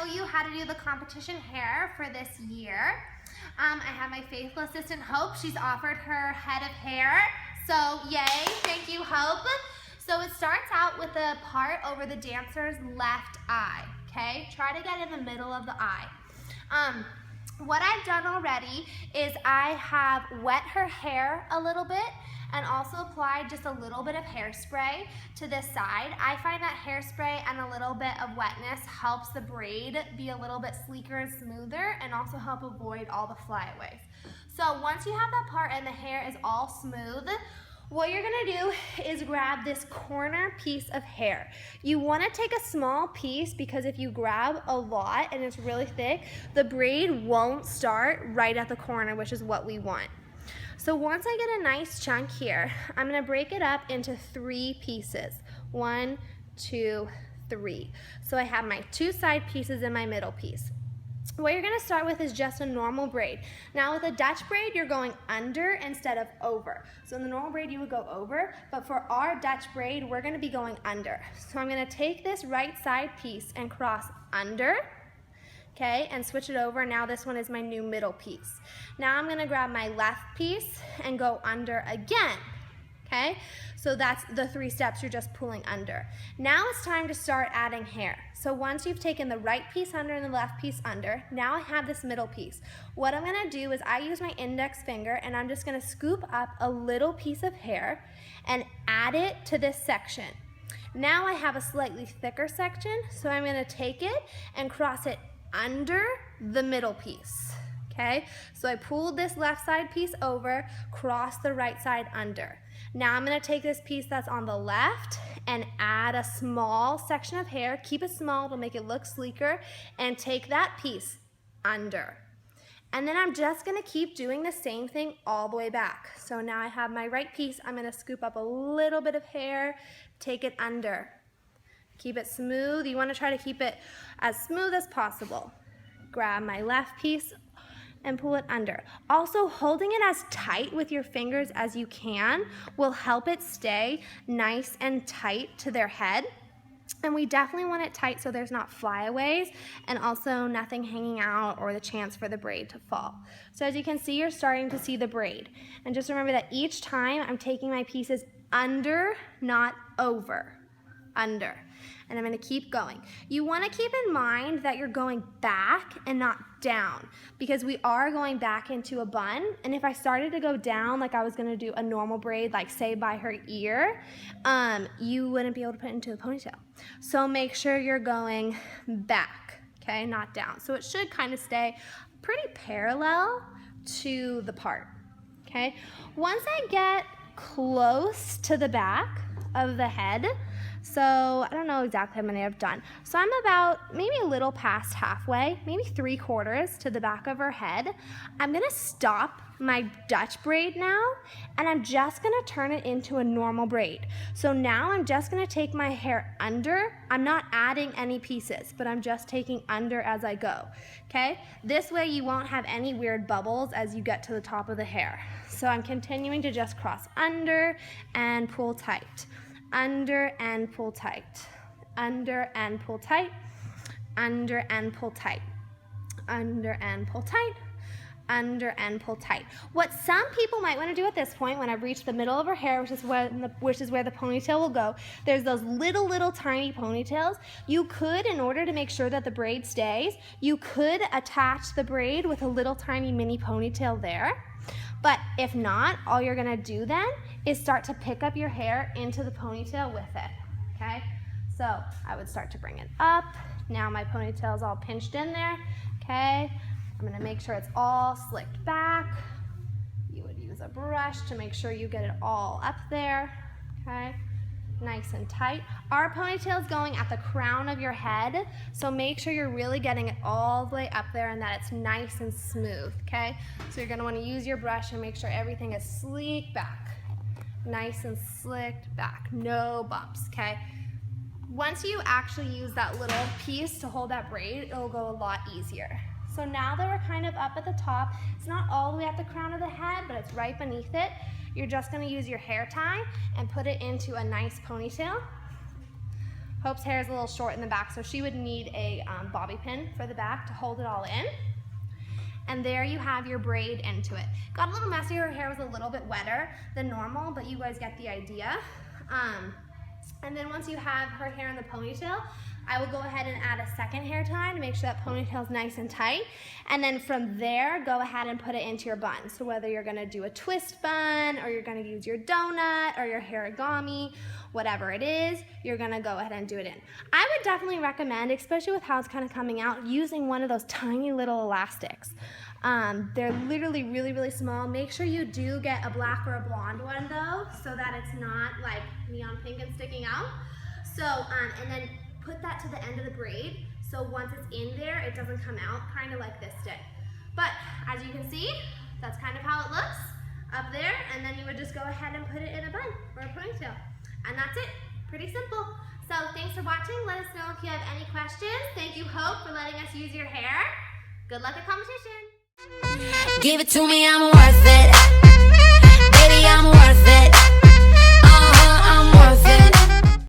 you how to do the competition hair for this year. I have my faithful assistant, Hope. She's offered her head of hair. So yay, thank you, Hope. So it starts out with the part over the dancer's left eye, okay? Try to get in the middle of the eye. What I've done already is I have wet her hair a little bit and also applied just a little bit of hairspray to this side. I find that hairspray and a little bit of wetness helps the braid be a little bit sleeker and smoother and also help avoid all the flyaways. So once you have that part and the hair is all smooth, what you're gonna do is grab this corner piece of hair. You wanna take a small piece because if you grab a lot and it's really thick, the braid won't start right at the corner, which is what we want. So once I get a nice chunk here, I'm gonna break it up into 3 pieces. 1, 2, 3. So I have my 2 side pieces and my middle piece. What you're gonna start with is just a normal braid. Now with a Dutch braid, you're going under instead of over. So in the normal braid, you would go over, but for our Dutch braid, we're gonna be going under. So I'm gonna take this right side piece and cross under, okay, and switch it over. Now this one is my new middle piece. Now I'm gonna grab my left piece and go under again, okay? So that's the 3 steps you're just pulling under. Now it's time to start adding hair. So once you've taken the right piece under and the left piece under, now I have this middle piece. What I'm gonna do is I use my index finger and I'm just gonna scoop up a little piece of hair and add it to this section. Now I have a slightly thicker section, so I'm gonna take it and cross it under the middle piece, okay? So I pulled this left side piece over, cross the right side under. Now I'm gonna take this piece that's on the left and add a small section of hair, keep it small to make it look sleeker, and take that piece under. And then I'm just gonna keep doing the same thing all the way back. So now I have my right piece, I'm gonna scoop up a little bit of hair, take it under. Keep it smooth. You want to try to keep it as smooth as possible. Grab my left piece and pull it under. Also, holding it as tight with your fingers as you can will help it stay nice and tight to their head. And we definitely want it tight so there's not flyaways and also nothing hanging out or the chance for the braid to fall. So as you can see, you're starting to see the braid. And just remember that each time I'm taking my pieces under, not over. Under. And I'm gonna keep going. You wanna keep in mind that you're going back and not down because we are going back into a bun. And if I started to go down like I was gonna do a normal braid, like say by her ear, you wouldn't be able to put it into a ponytail. So make sure you're going back, okay, not down. So it should kind of stay pretty parallel to the part, okay? Once I get close to the back of the head, so I don't know exactly how many I've done. So I'm about maybe a little past halfway, maybe 3/4 to the back of her head. I'm gonna stop my Dutch braid now, and I'm just gonna turn it into a normal braid. So now I'm just gonna take my hair under. I'm not adding any pieces, but I'm just taking under as I go, okay? This way you won't have any weird bubbles as you get to the top of the hair. So I'm continuing to just cross under and pull tight. Under and pull tight, under and pull tight, under and pull tight, under and pull tight, under and pull tight. What some people might want to do at this point when I've reached the middle of her hair, which is where the ponytail will go, there's those little tiny ponytails. You could, in order to make sure that the braid stays, you could attach the braid with a little tiny mini ponytail there. But if not, all you're gonna do then is start to pick up your hair into the ponytail with it, okay? So I would start to bring it up. Now my ponytail is all pinched in there, okay? I'm gonna make sure it's all slicked back. You would use a brush to make sure you get it all up there, okay? Nice and tight. Our ponytail is going at the crown of your head, so make sure you're really getting it all the way up there and that it's nice and smooth, okay? So you're gonna wanna use your brush and make sure everything is sleek back. Nice and slicked back, no bumps, okay? Once you actually use that little piece to hold that braid, it'll go a lot easier. So now that we're kind of up at the top, it's not all the way at the crown of the head, but it's right beneath it. You're just gonna use your hair tie and put it into a nice ponytail. Hope's hair is a little short in the back, so she would need a bobby pin for the back to hold it all in. And there you have your braid into it. Got a little messy, her hair was a little bit wetter than normal, but you guys get the idea. And then once you have her hair in the ponytail, I will go ahead and add a second hair tie to make sure that ponytail is nice and tight. And then from there, go ahead and put it into your bun. So whether you're gonna do a twist bun, or you're gonna use your donut, or your harigami, whatever it is, you're gonna go ahead and do it in. I would definitely recommend, especially with how it's kind of coming out, using one of those tiny little elastics. They're literally really, really small. Make sure you do get a black or a blonde one though, so that it's not like neon pink and sticking out. So, and then put that to the end of the braid, so once it's in there, it doesn't come out, kind of like this did. But as you can see, that's kind of how it looks up there, and then you would just go ahead and put it in a bun or a ponytail. And that's it, pretty simple. So thanks for watching. Let us know if you have any questions. Thank you, Hope, for letting us use your hair. Good luck at competition. Give it to me, I'm worth it. Baby, I'm worth it.